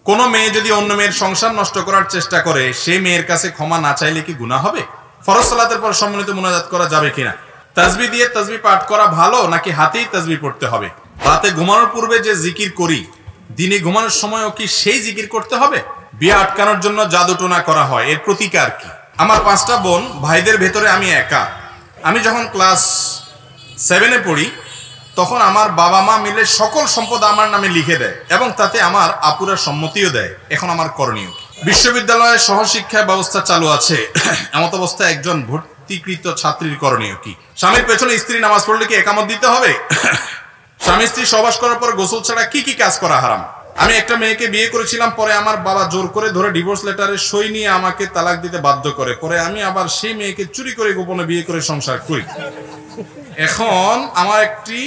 কোনো মেয়ে যদি অন্য মেয়ের সংসার নষ্ট করার চেষ্টা করে সেই মেয়ের কাছে ক্ষমা না চাইলে কি গুনাহ হবে? ফরজ সালাতের পর সম্মিলিত মুনাজাত করা যাবে কিনা? তাসবিহ দিয়ে তাসবিহ পাঠ করা ভালো নাকি হাতেই তাসবিহ পড়তে হবে? রাতে ঘুমানোর পূর্বে যে জিকির করি দিনে ঘুমানোর সময়ও কি সেই জিকির করতে হবে? বিয়ে আটকানোর জন্য জাদুটোনা করা হয়, এর প্রতিকার কি? আমার 5টা বোন, ভাইদের ভেতরে আমি একা। আমি যখন ক্লাস 7-এ পড়ি তখন আমার বাবা মা মিলে সকল সম্পদ আমার নামে লিখে দেয় এবং তাতে আমার আপুরা সম্মতিও দেয়। এখন আমার করণীয় কি? বিশ্ববিদ্যালয়ে সহশিক্ষা ব্যবস্থা চালু আছে, এমত অবস্থায় একজন ভর্তিকৃত ছাত্রীর করণীয় কি? স্বামীর পেছনে স্ত্রী নামাজ পড়লে কি একামত দিতে হবে? স্বামী স্ত্রী সহবাস করার পর গোসল ছাড়া কি কি কাজ করা হারাম? আমি একটা মেয়েকে বিয়ে করেছিলাম, পরে আমার বাবা জোর করে ধরে ডিভোর্স লেটারে সই নিয়ে আমাকে তালাক দিতে বাধ্য করে। পরে আমি আবার সেই মেয়েকে চুরি করে গোপনে বিয়ে করে সংসার করি। এখন আমার একটি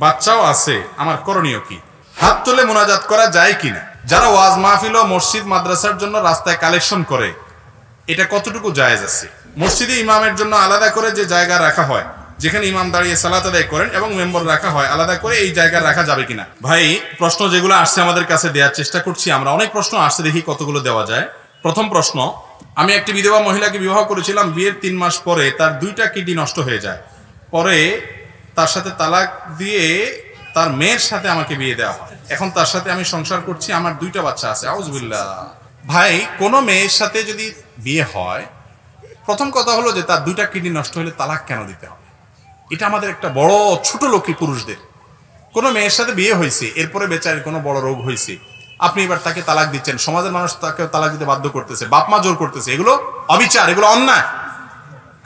বাচ্চাও আছে, আমার করণীয় কি? হাত তুলে মুনাজাত করা যায় কিনা? যারা ওয়াজ মাহফিল ও মসজিদ মাদ্রাসার জন্য রাস্তায় কালেকশন করে, এটা কতটুকু জায়েজ আছে? মসজিদে ইমামের জন্য আলাদা করে যে জায়গা রাখা হয়, যেখানে ইমাম দাঁড়িয়ে সালাত আদায় করেন এবং মেম্বার রাখা হয় আলাদা করে, এই জায়গা রাখা যাবে কিনা? ভাই, প্রশ্ন যেগুলো আসছে আমাদের কাছে দেওয়ার চেষ্টা করছি আমরা। অনেক প্রশ্ন আসছে, দেখি কতগুলো দেওয়া যায়। প্রথম প্রশ্ন, আমি একটি বিধবা মহিলাকে বিবাহ করেছিলাম। বিয়ের 3 মাস পরে তার 2টা কিডনি নষ্ট হয়ে যায়। পরে তার সাথে তালাক দিয়ে তার মেয়ের সাথে আমাকে বিয়ে দেওয়া হয়। এখন তার সাথে আমি সংসার করছি, আমার 2টা বাচ্চা আছে। আউযুবিল্লাহ। ভাই, কোনো মেয়ের সাথে যদি বিয়ে হয়, প্রথম কথা হলো যে তার 2টা কিডনি নষ্ট হলে তালাক কেন দিতে হবে? এটা আমাদের একটা বড় ছোট লোকী পুরুষদের। কোনো মেয়ের সাথে বিয়ে হয়েছে, এরপরে বেচারের কোনো বড় রোগ হয়েছে, আপনি এবার তাকে তালাক দিচ্ছেন, সমাজের মানুষ তাকে তালাক দিতে বাধ্য করতেছে, বাপ মা জোর করতেছে, এগুলো অবিচার, এগুলো অন্যায়।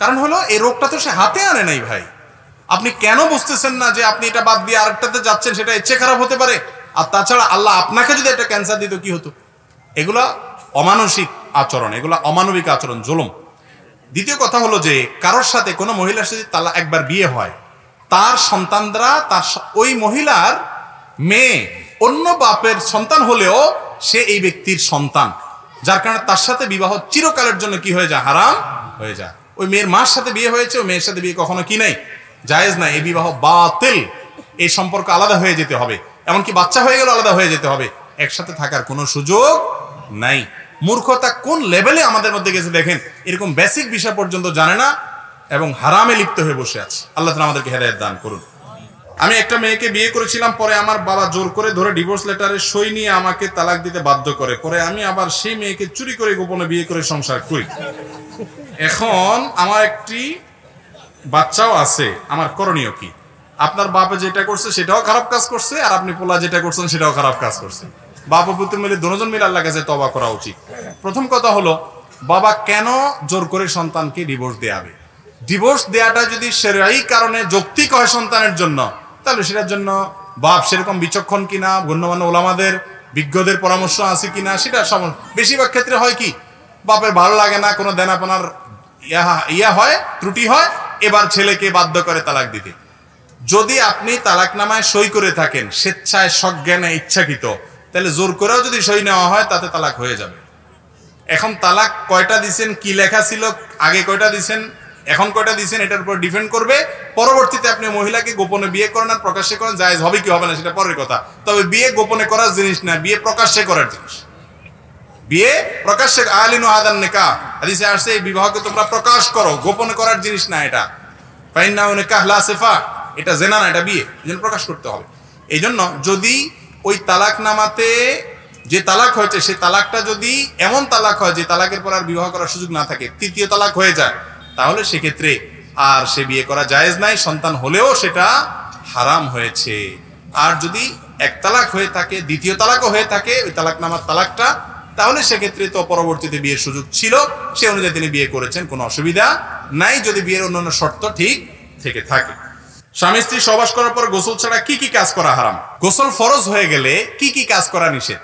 কারণ হলো এই রোগটা তো সে হাতে আনে নাই। ভাই, আপনি কেন বুঝতেছেন না যে আপনি এটা বাদ দিয়ে আরেকটাতে যাচ্ছেন, সেটা ইচ্ছে খারাপ হতে পারে? আর তাছাড়া আল্লাহ আপনাকে যদি একটা ক্যান্সার দিত কি হতো? এগুলা অমানসিক আচরণ, এগুলা অমানবিক আচরণ, জুলুম। দ্বিতীয় কথা হলো যে কারোর সাথে, কোনো মহিলার সাথে একবার বিয়ে হয়, তার সন্তানরা ওই মহিলার মেয়ে অন্য বাপের সন্তান হলেও সে এই ব্যক্তির সন্তান, যার কারণে তার সাথে বিবাহ চিরকালের জন্য কি হয়ে যায়? হারাম হয়ে যায়। ওই মেয়ের মার সাথে বিয়ে হয়েছে, ওই মেয়ের সাথে বিয়ে কখনো কি নাই? জায়েজ নাই। এই বিবাহ বাতিল। এই সম্পর্ক আলাদা হয়ে যেতে হবে, এমনকি বাচ্চা হয়ে গেলে আলাদা হয়ে যেতে হবে। একসাথে থাকার কোনো সুযোগ নাই। মূর্খতা কোন লেভেলে আমাদের মধ্যে গেছে দেখেন, এরকম বেসিক বিষয় পর্যন্ত জানে না এবং হারামে লিপ্ত হয়ে বসে আছে। আল্লাহ তাআলা আমাদেরকে হেদায়েত দান করুন। আমি একটা মেয়েকে বিয়ে করেছিলাম, পরে আমার বাবা জোর করে ধরে ডিভোর্স লেটারে সই নিয়ে আমাকে তালাক দিতে বাধ্য করে। পরে আমি আবার সেই মেয়েকে চুরি করে গোপনে বিয়ে করে সংসার করি। এখন আমার একটি বাচ্চাও আছে, আমার করণীয় কি? আপনার বাবা যেটা করছে সেটাও খারাপ কাজ করছে, আর আপনি পোলা যেটা করছেন সেটাও খারাপ কাজ করছে। বাবা পুত্র মিলে দুজন মিলে আল্লাহর কাছে তওবা করা উচিত। প্রথম কথা হলো, বাবা কেন জোর করে সন্তানকে ডিভোর্স দেয়াবে? ডিভোর্স দেয়াটা যদি শরঈ কারণে যৌক্তিক হয় সন্তানের জন্য, তাহলে সেটার জন্য বাপ সেরকম বিচক্ষণ কিনা, গণ্যমান্য ওলামাদের বিজ্ঞদের পরামর্শ আছে কিনা, সেটা বেশিরভাগ ক্ষেত্রে হয় কি, বাপের ভালো লাগে না, কোনো দেনাপনার হয়, ত্রুটি হয়, এবার ছেলেকে বাধ্য করে তালাক দিতে। যদি আপনি তালাকনামায় সই করে থাকেন স্বেচ্ছায়, সজ্ঞানে, ইচ্ছাকৃত, তাহলে জোর করেও যদি সই নেওয়া হয় তাতে তালাক হয়ে যাবে। এখন তালাক কয়টা দিছেন, কি লেখা ছিল, আগে কয়টা দিছেন, এখন কয়টা দিছেন, এটার উপর ডিপেন্ড করবে। পরবর্তীতে আপনি মহিলাকে গোপনে বিয়ে করেন আর প্রকাশ্যে করেন, জায়েজ হবে কি হবে না সেটা পরের কথা। তবে বিয়ে গোপনে করার জিনিস না, বিয়ে প্রকাশ্যে করার জিনিস। বিয়ে প্রকাশ্যে, আলিনু হাদান নিকাহ, হাদিসে আসছে এই বিবাহকে তোমরা প্রকাশ করো, গোপনে করার জিনিস না এটা। ফাইন্নাহু নিকাহ লা সিফা, এটা জেনা না, এটা বিয়ে, এজন্য প্রকাশ করতে হবে। এই জন্য যদি ওই তালাকনামাতে যে তালাক হয়েছে সেই তালাকটা যদি এমন তালাক হয় যে তালাকের পর আর বিবাহ করার সুযোগ না থাকে, 3য় তালাক হয়ে যায়, তাহলে সেক্ষেত্রে আর সে বিয়ে করা জায়েজ নাই, সন্তান হলেও সেটা হারাম হয়েছে। আর যদি 1 তালাক হয়ে থাকে, 2য় তালাকও হয়ে থাকে ওই তালাকনামার তালাকটা, তাহলে সেক্ষেত্রে তো পরবর্তীতে বিয়ের সুযোগ ছিল, সে অনুযায়ী তিনি বিয়ে করেছেন, কোনো অসুবিধা নাই, যদি বিয়ের অন্যান্য শর্ত ঠিক থেকে থাকে। স্বামী স্ত্রী সহবাস করার পর গোসল ছাড়া কি কি কাজ করা হারাম? গোসল ফরজ হয়ে গেলে কি কি কাজ করা নিষেধ?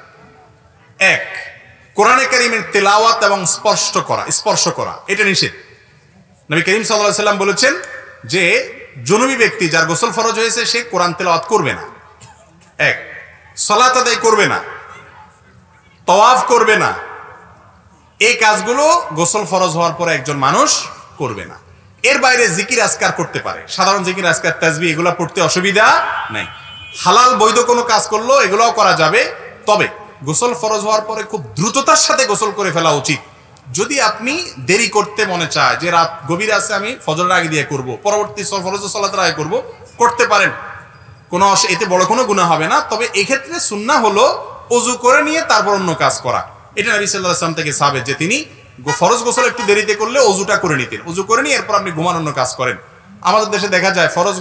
1, কোরআনে কারীমের তেলাওয়াত এবং স্পর্শ করা, এটা নিষেধ। নবী করিম সাল্লাল্লাহু আলাইহি ওয়াসাল্লাম বলেছেন যে জুনুবী ব্যক্তি যার গোসল ফরজ হয়েছে সে কোরআন তেলাওয়াত করবে না। 1, সালাত আদায় করবে না, তাওয়াফ করবে না। এই কাজগুলো গোসল ফরজ হওয়ার পরে একজন মানুষ করবে না। এর বাইরে জিকির আজকার করতে পারে, সাধারণ জিকির আজকার, তাসবিহ, এগুলো পড়তে অসুবিধা নাই। হালাল বৈধ কোনো কাজ করলো এগুলোও করা যাবে। তবে গোসল ফরজ হওয়ার পরে খুব দ্রুততার সাথে গোসল করে ফেলা উচিত। যদি আপনি দেরি করতে মনে চায় যে রাত গভীর আছে, আমি ফজরের আগে দিয়ে করব, পরবর্তী ফরজ সালাতের আগে করব, করতে পারেন, কোনো এতে বড় কোনো গুনাহ হবে না। তবে এক্ষেত্রে সুন্নাহ হলো ওযু করে নিয়ে তারপর অন্য কাজ করা। এটা নবী সাল্লাল্লাহু আলাইহি ওয়াসাল্লাম থেকে সাবেত যে তিনি ফরজ গোসল একটু দেরিতে করলে ওযুটা করে নিতেন, ওযু করে নিয়ে এরপর আপনি ঘুমানোর অন্য কাজ করেন। আমাদের দেশে দেখা যায় ফরজ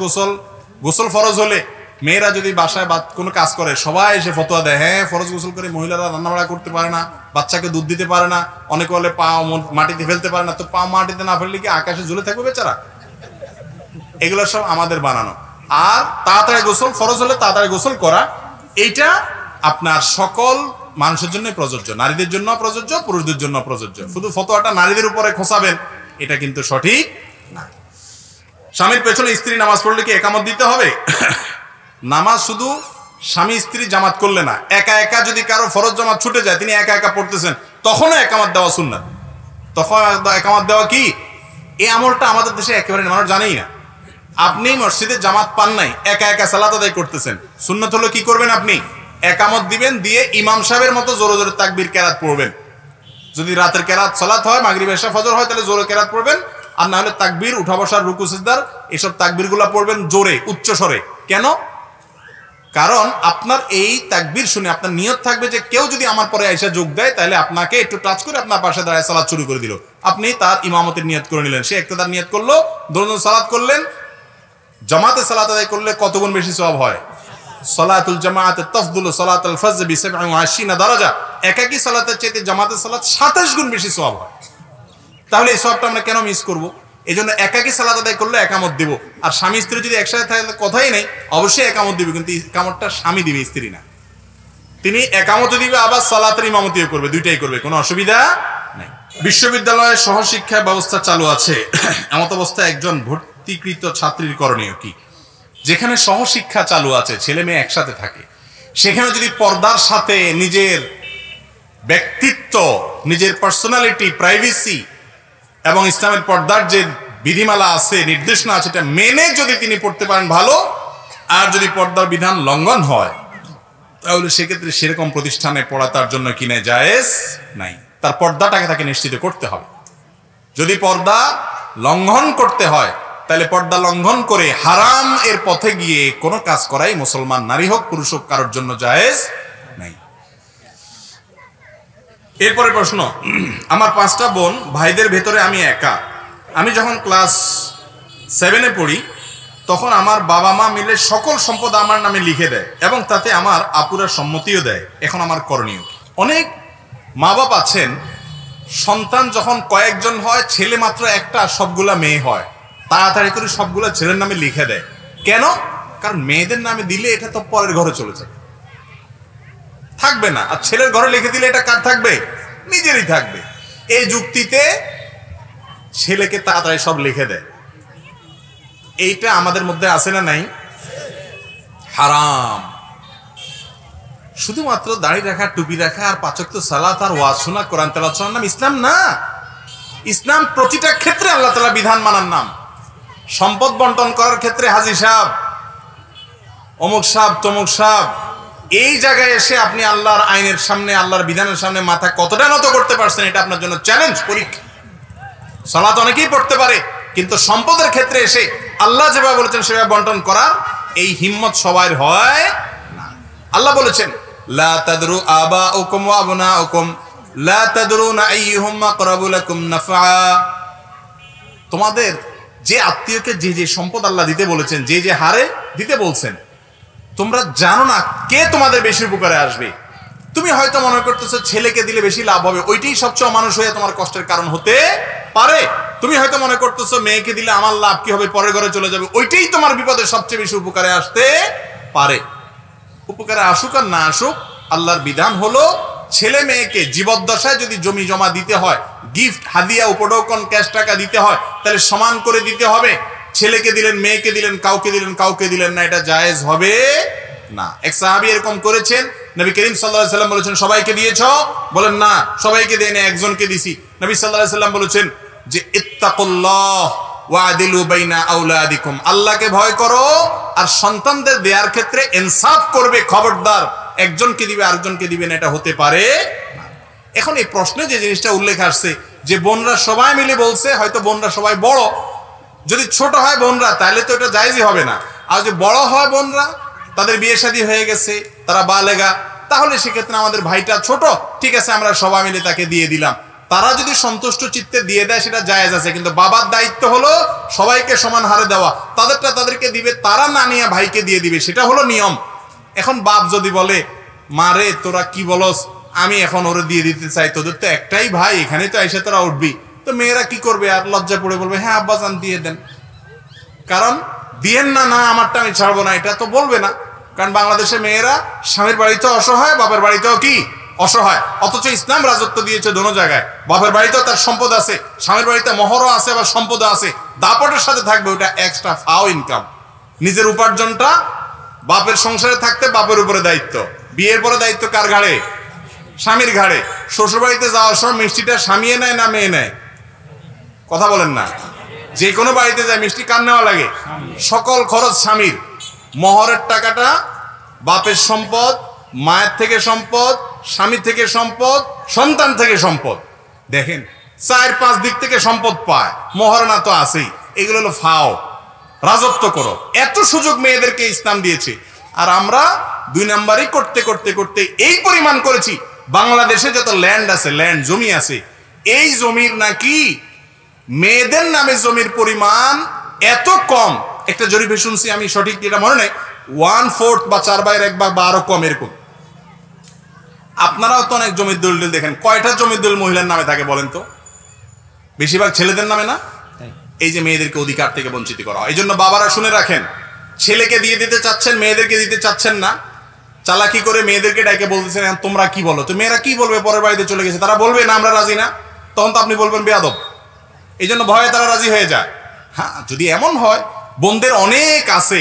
গোসল ফরজ হলে মেয়েরা যদি বাসায় কোনো কাজ করে সবাই এসে ফতোয়া দেয়, হ্যাঁ ফরজ গোসল করে মহিলারা রান্নাবাড়া করতে পারে না, বাচ্চাকে দুধ দিতে পারে না, অনেকে বলে পা মাটিতে ফেলতে পারে না। তো পা মাটিতে না ফেললে কি আকাশে ঝুলে থাকবে বেচারা? এগুলো সব আমাদের বানানো। আর তাড়াতাড়ি গোসল, ফরজ হলে তাড়াতাড়ি গোসল করা, এইটা আপনার সকল মানুষের জন্য প্রযোজ্য, নারীদের জন্য প্রযোজ্য, পুরুষদের জন্য প্রযোজ্য। শুধু ফতোয়াটা নারীদের উপরে খোঁচাবেন, এটা কিন্তু সঠিক না। স্বামীর পেছনে স্ত্রী নামাজ পড়লে কি একামত দিতে হবে? নামাজ শুধু স্বামী স্ত্রী জামাত করলে না, একা একা যদি কারো ফরজ জামাত ছুটে যায়, তিনি একা একা পড়তেছেন, তখনও একামত দেওয়া সুন্নাত। তখন একামত দেওয়া কি, এই আমলটা আমাদের দেশে একেবারে মানুষ জানেই না। আপনি মসজিদে জামাত পান নাই, একা একা সালাত আদায় করতেছেন, সুন্নাত হলো কি করবেন, আপনি একামত দিবেন, দিয়ে ইমাম সাহেবের মতো জোরে জোরে তাকবীর কেরাত পড়বেন। যদি রাতের কেরাত সালাত হয়, মাগরিব এশা ফজর হয়, তাহলে জোরে কেরাত পড়বেন। আর না হলে তাকবীর, উঠা বসার, রুকু সিজদার, এসব তাকবীরগুলো পড়বেন জোরে, উচ্চ স্বরে। কেন? কারণ আপনার এই তাকবীর শুনে আপনার নিয়ত থাকবে যে কেউ যদি আমার পরে আইসা যোগ দেয়, তাহলে আপনাকে একটু টাচ করে আপনার পাশে দাঁড়ায় সালাত শুরু করে দিল, আপনি তার ইমামতের নিয়ত করে নিলেন, সে ইক্তেদার নিয়ত করলো, দুজন সালাত করলেন। জামাতে সালাত আদায় করলে কত গুণ বেশি সওয়াব হয়? সালাতুল জামাআত তাফদুলু সালাতুল ফজর বি 27 দারাজা। একাকী সালাতের চাইতে জামাতের সালাত 27 গুণ বেশি সওয়াব হয়। তাহলে এই সওয়াবটা আমরা কেন মিস করব? এজন্য একাকী সালাত আদায় করলে একামত দেব। আর স্বামী স্ত্রী যদি একসাথে থাকে কথাই নেই, অবশ্যই একামত দিবে, কিন্তু একামতটা স্বামী দিবে, স্ত্রী না। তিনি একামত দিবে, আবার সালাতের ইমামতিও করবে, দুইটাই করবে, কোনো অসুবিধা নাই। বিশ্ববিদ্যালয়ে সহশিক্ষা ব্যবস্থা চালু আছে, এমত অবস্থায় একজন ভর্তিকৃত ছাত্রীর করণীয় কি? যেখানে সহশিক্ষা চালু আছে, ছেলে মেয়ে একসাথে থাকে, সেখানে যদি পর্দার সাথে নিজের ব্যক্তিত্ব, নিজের পার্সোনালিটি, প্রাইভেসি এবং ইসলামের পর্দার যে বিধিমালা আছে, নির্দেশনা আছে, এটা মেনে যদি তিনি পড়তে পারেন ভালো। আর যদি পর্দার বিধান লঙ্ঘন হয়, তাহলে সেক্ষেত্রে সেরকম প্রতিষ্ঠানে পড়া তার জন্য কিনে জায়েজ নাই। তার পর্দাটাকে তাকে নিশ্চিত করতে হবে। যদি পর্দা লঙ্ঘন করতে হয়, তাহলে পর্দা লঙ্ঘন করে হারাম এর পথে গিয়ে কোনো কাজ করাই মুসলমান নারী হোক পুরুষ হোক কারোর জন্য জায়েজ নাই। এরপরে প্রশ্ন, আমার 5টা বোন, ভাইদের ভেতরে আমি একা। আমি যখন ক্লাস 7-এ পড়ি, তখন আমার বাবা মা মিলে সকল সম্পদ আমার নামে লিখে দেয় এবং তাতে আমার আপুরা সম্মতিও দেয়। এখন আমার করণীয় কি? অনেক মা বাপ আছেন, সন্তান যখন কয়েকজন হয়, ছেলে মাত্র একটা, সবগুলা মেয়ে হয়, তাড়াতাড়ি করে সবগুলা ছেলের নামে লিখে দেয়। কেন? কারণ মেয়েদের নামে দিলে এটা তো পরের ঘরে চলে যাবে, থাকবে না। আর ছেলের ঘরে লিখে দিলে এটা কার থাকবে? নিজেরই থাকবে। এই যুক্তিতে ছেলেকে তাড়াতাড়ি সব লিখে দেয়। এইটা আমাদের মধ্যে আছে না নাই? হারাম। শুধুমাত্র দাড়ি রাখা, টুপি রাখা আর 5 ওয়াক্ত সালাত আর ওয়াজ শোনা, কোরআন তেলাওয়াত শোনার নাম ইসলাম না। ইসলাম প্রতিটা ক্ষেত্রে আল্লাহ তাআলা বিধান মানার নাম। সম্পদ বন্টন করার ক্ষেত্রে হাজী সাহেব, অমুক সাহেব, তমুক সাহেব, এই জায়গায় এসে আপনি আল্লাহর আইনের সামনে, আল্লাহর বিধানের সামনে মাথা কতটা নত করতে পারছেন, এটা আপনার জন্য চ্যালেঞ্জ, পরীক্ষা। সালাত অনেকেই পড়তে পারে, কিন্তু সম্পদের ক্ষেত্রে এসে আল্লাহ যেভাবে বলেছেন সেভাবে বন্টন করার এই হিম্মত সবার হয় না। আল্লাহ বলেছেন, লা তাদরু আবাউকুম ওয়া আবনাউকুম লা তাদরুনা আইয়ুহুম আকরাবু লাকুম নাফআ। তোমাদের যে আত্মীয়কে যে যে সম্পদ আল্লাহ দিতে বলেছেন, যে যে হারে দিতে বলছেন, তোমরা জানো না কে তোমাদের বেশি উপকারে আসবে। তুমি হয়তো মনে করতেছো ছেলেকে দিলে বেশি লাভ হবে, ওইটাই সবচেয়ে অমানুষ হয়ে তোমার কষ্টের কারণ হতে পারে। তুমি হয়তো মনে করতেছো মেয়েকে দিলে আমার লাভ কি হবে, পরের ঘরে চলে যাবে, ওইটাই তোমার বিপদের সবচেয়ে বেশি উপকারে আসতে পারে। উপকারে আসুক আর না আসুক, আল্লাহর বিধান হলো ছেলে মেয়েকে জীবদ্দশায় যদি জমি জমা দিতে হয়, গিফট, হাদিয়া, উপঢৌকন, ক্যাশ টাকা দিতে হয়, তাহলে সমান করে দিতে হবে। ছেলেকে দিলেন, মেয়েকে দিলেন, কাউকে দিলেন, কাউকে দিলেন না, এটা জায়েজ হবে না। এক সাহাবী এরকম করেছেন, নবী করিম সাল্লাল্লাহু আলাইহি সাল্লাম বলেছেন, সবাইকে দিয়েছো? বলেন না, সবাইকে দেই না, একজনকে দিছি। নবী সাল্লাল্লাহু আলাইহি সাল্লাম বলেছেন যে ইত্তাকুল্লাহ ওয়া আদিলু বাইনা আওলাদিকুম, আল্লাহকে ভয় করো আর সন্তানদের দেওয়ার ক্ষেত্রে ইনসাফ করবে। খবরদার একজনকে দিবে আরেকজনকে দিবে না, এটা হতে পারে না। এখন এই প্রশ্নে যে জিনিসটা উল্লেখ আসছে যে বোনরা সবাই মিলে বলছে, হয়তো বোনরা সবাই বড়, যদি ছোট হয় বোনরা তাহলে তো এটা জায়েজই হবে না। আর যদি বড় হয় বোনরা, তাদের বিয়ে শাদী হয়ে গেছে, তারা বালেগা, তাহলে সেক্ষেত্রে আমাদের ভাইটা ছোট, ঠিক আছে আমরা সবাই মিলে তাকে দিয়ে দিলাম। তারা যদি সন্তুষ্ট চিত্তে দিয়ে দেয় সেটা জায়েজ আছে, কিন্তু বাবার দায়িত্ব হলো সবাইকে সমান হারে দেওয়া, তাদেরটা তাদেরকে দিবে, তারা না নিয়ে ভাইকে দিয়ে দিবে, সেটা হলো নিয়ম। এখন বাপ যদি বলে মারে তোরা কি বলস, আমি এখন ওরে দিয়ে দিতে চাই, তোদের তো একটাই ভাই, এখানে তো এসে তোরা উঠবি, তো মেয়েরা কি করবে, আর লজ্জা পড়ে বলবে হ্যাঁ আব্বাজান দিয়ে দেন। কারণ দিয়েন না, না আমারটা আমি ছাড়বো না, এটা তো বলবে না। কারণ বাংলাদেশে মেয়েরা স্বামীর বাড়িতেও অসহায়, বাপের বাড়িতেও কি অসহায়, অথচ ইসলাম রাজত্ব দিয়েছে দোনো জায়গায়। বাপের বাড়িতেও তার সম্পদ আছে, স্বামীর বাড়িতে মোহরও আছে, আবার সম্পদও আছে, দাপটের সাথে থাকবে, ওটা এক্সট্রা ফাও ইনকাম। নিজের উপার্জনটা বাপের সংসারে থাকতে বাপের উপরে দায়িত্ব, বিয়ের পরে দায়িত্ব কার ঘাড়ে, স্বামীর ঘাড়ে। শ্বশুর বাড়িতে যাওয়ার সময় মিষ্টিটা স্বামীয়ে নেয় না মেয়ে নেয়, কথা বলেন না? যে কোনো বাড়িতে যায় মিষ্টি কার নেওয়া লাগে, সকল খরচ স্বামীর। মোহরের টাকাটা বাপের সম্পদ, মায়ের থেকে সম্পদ, স্বামী থেকে সম্পদ, সন্তান থেকে সম্পদ। দেখেন 4-5 দিক থেকে সম্পদ পায়, মোহর না তো আছেই। এগুলো হলো ফাও, রাজত্ব করো, এত সুযোগ মেয়েদেরকে ইসলাম দিয়েছে। আর আমরা 2 নাম্বারই করতে করতে করতে এই পরিমাণ করেছি, বাংলাদেশে যত ল্যান্ড আছে, ল্যান্ড জমি আছে, এই জমির নাকি মেয়েদের নামে জমির পরিমাণ এত কম। একটা জরিপে শুনছি, আমি সঠিক এটা মনে নেই, 1/4 বা 4/1 বা আরো কম এরকম। আপনারাও তো অনেক জমির দলিল দেখেন, কয়টা জমির দলিল মহিলার নামে থাকে বলেন তো? বেশিরভাগ ছেলেদের নামে না? এই যে মেয়েদেরকে অধিকার থেকে বঞ্চিত করা হয়। এই জন্য বাবারা শুনে রাখেন, ছেলেকে দিয়ে দিতে চাচ্ছেন, মেয়েদেরকে দিতে চাচ্ছেন না, চালাকি করে মেয়েদেরকে ডাইকে বলতেছেন তোমরা কি বলো, তো মেয়েরা কি বলবে, পরের বাড়িতে চলে গেছে, তারা বলবে না আমরা রাজি না, তখন তো আপনি বলবেন বেয়াদব। এই জন্য ভয়ে তারা রাজি হয়ে যায়। হ্যাঁ, যদি এমন হয় বোনদের অনেক আছে,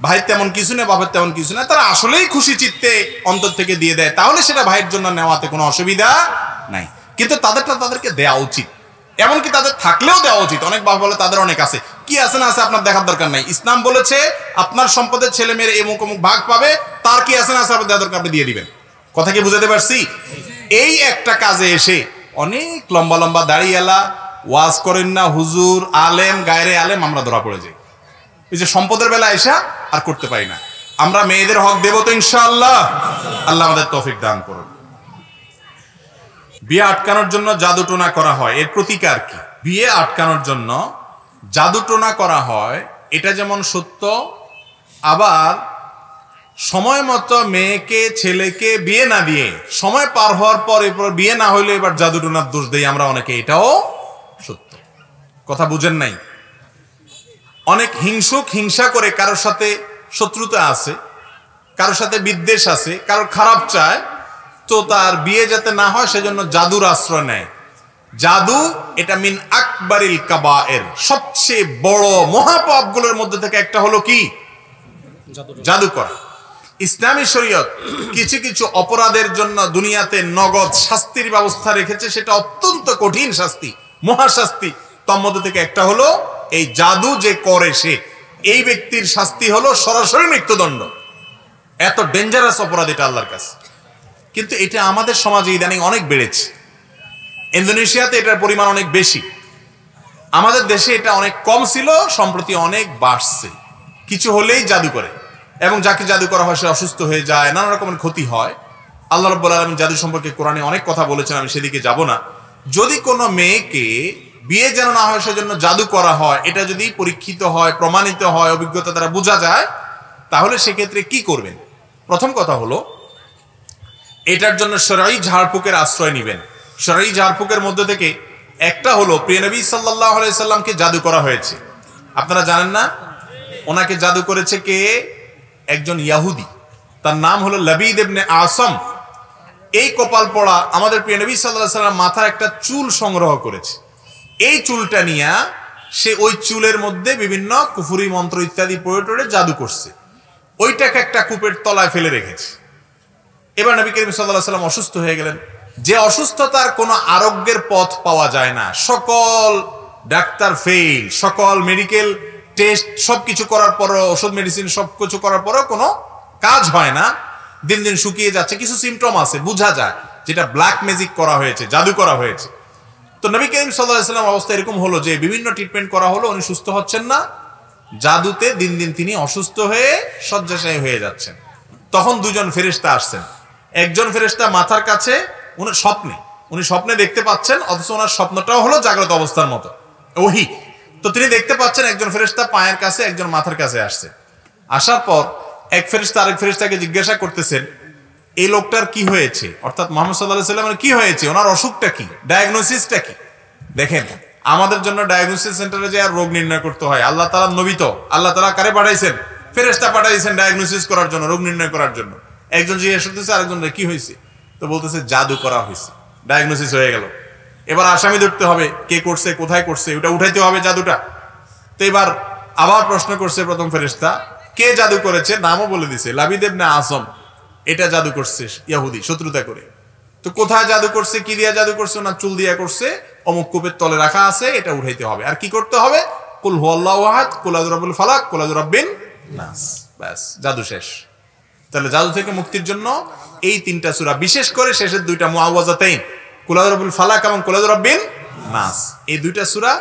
ভাইয়ের তেমন কিছু না, বাপের তেমন কিছু না, তারা আসলেই খুশি চিত্তে অন্তর থেকে দিয়ে দেয়, তাহলে সেটা ভাইয়ের জন্য নেওয়াতে কোনো অসুবিধা নাই। কিন্তু তাদেরটা তাদেরকে দেওয়া উচিত, এমনকি তাদের থাকলেও দেওয়া উচিত। অনেক বাবা বলে তাদের অনেক আছে, কি আছে না আছে আপনার দেখার দরকার নাই। ইসলাম বলেছে আপনার সম্পদের ছেলে মেয়ের এমুক অমুক ভাগ পাবে, তার কি আছে না আছে আপনার দেওয়া দরকার, আপনি দিয়ে দিবেন। কথা কি বুঝাতে পারছি? এই একটা কাজে এসে অনেক লম্বা লম্বা দাড়িয়ালা ওয়াজ করেন না, হুজুর আলেম গায়রে আলেম, আমরা ধরা পড়ে যাই। এই যে সম্পদের বেলা এসা আর করতে পারি না। আমরা মেয়েদের হক দেব তো ইনশাআল্লাহ, আল্লাহ আমাদের তৌফিক দান করুন। বিয়ে আটকানোর জন্য জাদুটোনা করা হয়, এর প্রতিকার কি? বিয়ে আটকানোর জন্য জাদুটোনা করা হয়, এটা যেমন সত্য, আবার সময় মতো মেয়েকে ছেলেকে বিয়ে না দিয়ে সময় পার হওয়ার পর এরপর বিয়ে না হইলে এবার জাদুটোনার দোষ দেই আমরা অনেকে, এটাও সত্য। কথা বুঝেন নাই? অনেক হিংসুক হিংসা করে কারোর সাথে শত্রুতা আছে, কারোর সাথে বিদ্বেষ আছে, কারোর খারাপ চায়, তো তার বিয়ে যাতে না হয় সেজন্য জাদুর আশ্রয় নেয়। জাদু এটা মিন আকবারিল কাবায়ের, সবচেয়ে বড় মহাপাপগুলোর মধ্যে থেকে একটা হলো কি? জাদু করা। ইসলামী শরীয়ত কিছু কিছু অপরাধের জন্য দুনিয়াতে নগদ শাস্তির ব্যবস্থা রেখেছে, সেটা অত্যন্ত কঠিন শাস্তি, মহাশাস্তি। তার মধ্যে থেকে একটা হলো এই জাদু যে করে সে, এই ব্যক্তির শাস্তি হলো সরাসরি মৃত্যুদণ্ড। এত ডেঞ্জারাস অপরাধ এটা আল্লাহর কাছে। কিন্তু এটা আমাদের সমাজে ইদানিং অনেক বেড়েছে। ইন্দোনেশিয়াতে এটার পরিমাণ অনেক বেশি, আমাদের দেশে এটা অনেক কম ছিল, সম্প্রতি অনেক বাড়ছে। কিছু হলেই জাদু করে, এবং যাকে জাদু করা হয় সে অসুস্থ হয়ে যায়, নানা রকমের ক্ষতি হয়। আল্লাহ রাব্বুল আলামিন জাদু সম্পর্কে কোরআনে অনেক কথা বলেছেন, আমি সেদিকে যাব না। যদি কোনো মেয়েকে বিয়ে যেন না হয় সেজন্য জাদু করা হয়, এটা যদি পরীক্ষিত হয়, প্রমাণিত হয়, অভিজ্ঞতা দ্বারা বোঝা যায়, তাহলে সেক্ষেত্রে কি করবেন? প্রথম কথা হলো এটার জন্য শরঈ ঝাড়ফুঁকের আশ্রয় নেবেন। শরঈ ঝাড়ফুঁকের মধ্যে থেকে একটা হলো প্রিয় নবী সাল্লাল্লাহু আলাইহি সাল্লামকে জাদু করা হয়েছে। আপনারা জানেন না? ওনাকে জাদু করেছে কে? একজন ইহুদি, তার নাম হলো লাবিদ ইবনে আসম। এই কপাল পড়া আমাদের প্রিয় নবী সাল্লাল্লাহু আলাইহি সাল্লাম মাথার একটা চুল সংগ্রহ করেছে। এই চুলটা নিয়ে সে ওই চুলের মধ্যে বিভিন্ন কুফরি মন্ত্র ইত্যাদি পড়ে টড়ে জাদু করছে, ওইটাকে একটা কূপের তলায় ফেলে রেখেছে। এবার নবী করিম সাল্লাল্লাহু আলাইহি সাল্লাম অসুস্থ হয়ে গেলেন। যে অসুস্থতার কোনো আরোগ্যের পথ পাওয়া যায় না, সকল ডাক্তার ফেল, সকল মেডিকেল টেস্ট সবকিছু করার পরও, ওষুধ মেডিসিন সবকিছু করার পরও কোনো কাজ হয় না, দিন দিন শুকিয়ে যাচ্ছে, কিছু সিমটম আছে বোঝা যায় যেটা ব্ল্যাক ম্যাজিক করা হয়েছে, জাদু করা হয়েছে। তো নবী করিম সাল্লাল্লাহু আলাইহি ওয়াসাল্লাম অবস্থা এরকম হলো যে বিভিন্ন ট্রিটমেন্ট করা হলো, উনি সুস্থ হচ্ছেন না, জাদুতে দিন দিন তিনি অসুস্থ হয়ে শয্যাশায়ী হয়ে যাচ্ছেন। তখন দুজন ফেরেশতা আসছেন। একজন ফেরেশতা মাথার কাছে, উনি স্বপ্নে দেখতে পাচ্ছেন, অথচ ওনার স্বপ্নটাও হলো জাগ্রত অবস্থার মতো ওহী। তো তিনি দেখতে পাচ্ছেন একজন ফেরেশতা পায়ের কাছে, একজন মাথার কাছে আসছে। আসার পর এক ফেরেশতা আরেক ফেরেশতাকে জিজ্ঞাসা করতেছেন এই লোকটার কি হয়েছে, অর্থাৎ মুহাম্মদ সাল্লাল্লাহু আলাইহি ওয়াসাল্লামের কি হয়েছে, ওনার অসুখটা কি, ডায়াগনোসিসটা কি। দেখেন, আমাদের জন্য ডায়াগনোসিস সেন্টারে যে আর রোগ নির্ণয় করতে হয়, আল্লাহ তাআলা নবী তো আল্লাহ তাআলা কারে পাঠাইছেন, ফেরেশতা পাঠাইছেন ডায়াগনোসিস করার জন্য, রোগ নির্ণয় করার জন্য। একজন জিজ্ঞেস করতেছে আরেকজনের কি হয়েছে, তো বলতেছে জাদু করা হয়েছে, ডায়াগনোসিস হয়ে গেল। এবার আসামি ধরতে হবে, কে করছে, কোথায় করছে, ওটা উঠাইতে হবে জাদুটা। তো এবার আবার প্রশ্ন করছে প্রথম ফেরেশতা, কে জাদু করেছে, নামও বলে দিছে, লাবিদ ইবনে আসম, এটা জাদু করছে ইহুদি শত্রুতা করে। তো কোথায় জাদু করছে, কি দিয়া জাদু করছে, ওনার চুল দিয়া করছে, অমুক কূপের তলে রাখা আছে, এটা উঠাইতে হবে। আর কি করতে হবে, কুল হুয়াল্লাহু আহাদ, কুল আউযু বিরাব্বিল ফালাক, কুল আউযু বিরাব্বিন নাস, ব্যাস জাদু শেষ। তাহলে জাদু থেকে মুক্তির জন্য এই তিনটা সূরা, বিশেষ করে শেষের দুইটা মুআওয়াযাতাইন, কুল আউযু বিরাব্বিল ফালাক এবং কুল আউযু বিরাব্বিন নাস, এই দুইটা সূরা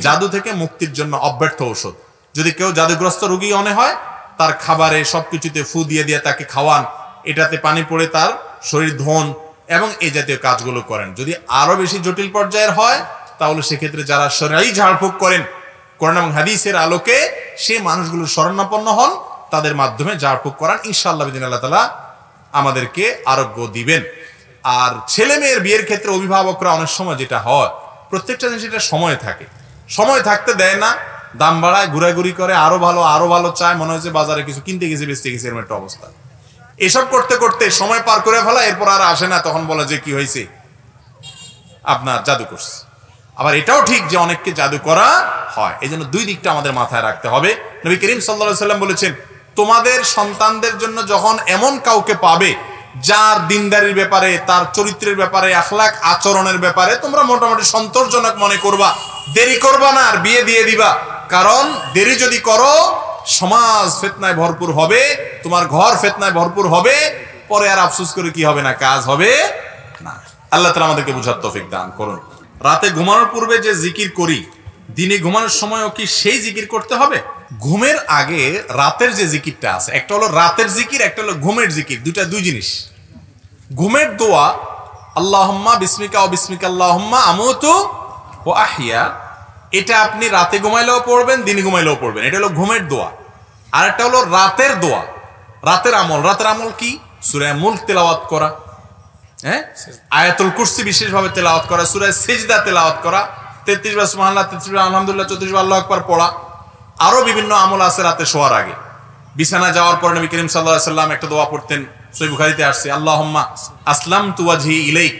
জাদু থেকে মুক্তির জন্য অব্যর্থ ঔষধ। যদি কেউ জাদুগ্রস্ত রোগী মনে হয়, তার খাবারে সবকিছুতে ফু দিয়ে দিয়ে তাকে খাওয়ান, এটাতে পানি পড়ে তার শরীর ধোন এবং এই জাতীয় কাজগুলো করেন। যদি আরো বেশি জটিল পর্যায়ের হয়, তাহলে সেক্ষেত্রে যারা শরঈ ঝাড়ফুঁক করেন কোরআন এবং হাদিসের আলোকে, সে মানুষগুলো শরণাপন্ন হন, তাদের মাধ্যমে ঝাড়ফুঁক করান, ইনশাআল্লাহ বিদিনিল্লাহ তাআলা আমাদেরকে আরোগ্য দিবেন। আর ছেলে মেয়ের বিয়ের ক্ষেত্রে অভিভাবকরা অনেক সময় যেটা হয়, প্রত্যেকটা জিনিস এটা সময় থাকে, সময় থাকতে দেয় না, দাম বাড়ায়, ঘুরাঘুরি করে, আরো ভালো চায়, মনে হচ্ছে বাজারে কিছু কিনতে গেছে, বেচতে গেছে, এরকম একটা অবস্থা। এসব করতে করতে সময় পার করে ফেলা, এরপর আর আসে না, তখন বলে যে কি হয়েছে, আপনার জাদু করছে। আবার এটাও ঠিক যে অনেককে জাদু করা হয়, এই জন্য দুই দিকটা আমাদের মাথায় রাখতে হবে। নবী করিম সাল্লাল্লাহু আলাইহি সাল্লাম বলেছেন, তোমাদের সন্তানদের জন্য যখন এমন কাউকে পাবে যার দিনদারির ব্যাপারে, তার চরিত্রের ব্যাপারে, আখলাক আচরণের ব্যাপারে তোমরা মোটামুটি সন্তোষজনক মনে করবা, দেরি করবা না, আর বিয়ে দিয়ে দিবা। কারণ দেরি যদি করো, সমাজ ফিতনায় ভরপুর হবে, তোমার ঘর ফিতনায় ভরপুর হবে, পরে আর আফসোস করে কি হবে না, কাজ হবে না। আল্লাহ তাআলা আমাদেরকে বুঝার তৌফিক দান করুন। রাতে ঘুমানোর পূর্বে যে জিকির করি, দিনে ঘুমানোর সময়ও কি সেই জিকির করতে হবে? ঘুমের আগে রাতের যে জিকিরটা আছে, একটা হলো রাতের জিকির, একটা হলো ঘুমের জিকির, দুই জিনিস। ঘুমের দোয়া আল্লাহুম্মা বিসমিকা ওয়া বিসমিকা আল্লাহুম্মা আমুতু ওয়া আহইয়া, এটা আপনি রাতে ঘুমাইলেও পড়বেন, দিনে ঘুমাইলেও পড়বেন, এটা হলো ঘুমের দোয়া। আর একটা হলো রাতের দোয়া, রাতের আমল। রাতের আমল কি? সূরা মুলক তেলাওয়াত করা, আয়াতুল কুরসি বিশেষভাবে তেলাওয়াত করা, সূরা সিজদা তেলাওয়াত করা, 33 বার সুবহানাল্লাহ, 33 বার আলহামদুলিল্লাহ, 34 বার আল্লাহু আকবার পড়া। আরো বিভিন্ন আমল আছে রাতে শোয়ার আগে। বিছানা যাওয়ার পর নবী করিম সাল্লাল্লাহু আলাইহি সাল্লাম একটা দোয়া পড়তেন, সহিহ বুখারীতে আসছে, আল্লাহুম্মা আসলামতু ওয়াজহি ইলাইক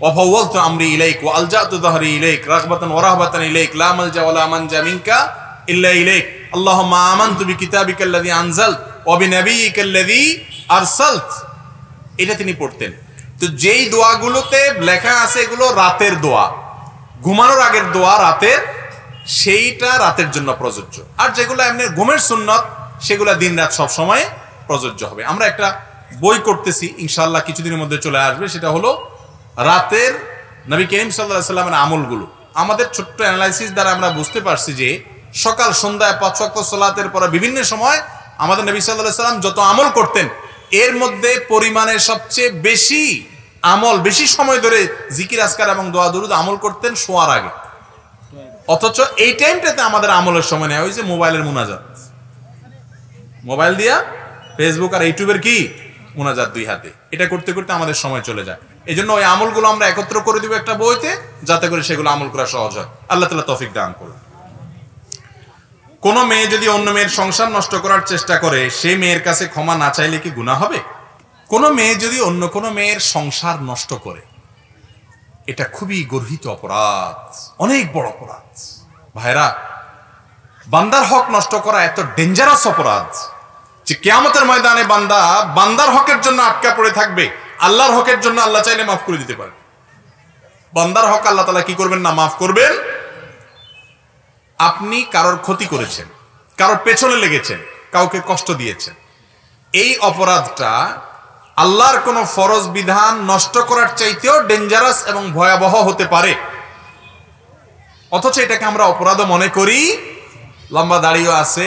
ওয়া ফাওয়ালতু আমরি ইলাইক ওয়া আলজাতু যাহরি ইলাইক রাগবাতান ওয়া রাহবাতান ইলাইক লা মালজা ওয়া লা মানজা মিনকা ইল্লা ইলাইক আল্লাহুম্মা আমানতু বিকিতাবিকাল্লাযী আনজালত ওয়া বিনাবিয়িকাল্লাযী আরসালত। এটা তিনি পড়তেন। তো যেই দোয়াগুলোতে লেখা আছে এগুলো রাতের দোয়া, ঘুমানোর আগের দোয়া রাতের, সেইটা রাতের জন্য প্রযোজ্য। আর যেগুলো এমনি ঘুমের সুন্নত, সেগুলো দিন রাত সব সময় প্রযোজ্য হবে। আমরা একটা বই করতেছি, ইনশাআল্লাহ কিছুদিনের মধ্যে চলে আসবে, সেটা হলো রাতের নবী করিম সাল্লাল্লাহু আলাইহি সাল্লামের আমলগুলো। আমাদের ছোট্ট অ্যানালাইসিস দ্বারা আমরা বুঝতে পারছি যে সকাল সন্ধ্যায় 5 ওয়াক্ত সালাতের পরে বিভিন্ন সময় আমাদের নবী সাল্লাল্লাহু আলাইহি সাল্লাম যত আমল করতেন, এর মধ্যে পরিমাণে সবচেয়ে বেশি আমল, বেশি সময় ধরে জিকির আজকার এবং দোয়া দরুদ আমল করতেন শোয়ার আগে। অথচ এই টাইমটাতে আমাদের আমলের সময় নেই, ওই যে মোবাইলের মুনাজাত, মোবাইল দিয়া ফেসবুক আর ইউটিউবের কি মুনাজাত দুই হাতে, এটা করতে করতে আমাদের সময় চলে যায়। এই জন্য ওই আমলগুলো আমরা একত্র করে দিব একটা বইতে, যাতে করে সেগুলো আমল করা সহজ হয়। আল্লাহ তাআলা তৌফিক দান করুন। কোন মেয়ে যদি অন্য মেয়ের সংসার নষ্ট করার চেষ্টা করে, সেই মেয়ের কাছে ক্ষমা না চাইলে কি গুনাহ হবে? কোন মেয়ে যদি অন্য কোন মেয়ের সংসার নষ্ট করে, এটা খুবই গর্হিত অপরাধ, অনেক বড় অপরাধ। ভাইরা, বান্দার হক নষ্ট করা এত ডেঞ্জারাস অপরাধ যে কিয়ামতের ময়দানে বান্দা বান্দার হকের জন্য আটকা পড়ে থাকবে, আল্লাহর হকের জন্য আল্লাহ চাইলে মাফ করে দিতে পারে। বান্দার হক আল্লাহ তাআলা কি করবেন না, মাফ করবেন। আপনি কারোর ক্ষতি করেছেন, কারোর পেছনে লেগেছেন, কাউকে কষ্ট দিয়েছেন, এই অপরাধটা আল্লাহর কোন ফরজ বিধান নষ্ট করার চাইতেও ডেঞ্জারাস এবং ভয়াবহ হতে পারে, অথচ এটাকে আমরা অপরাধ মনে করি। লম্বা দাড়িও আছে,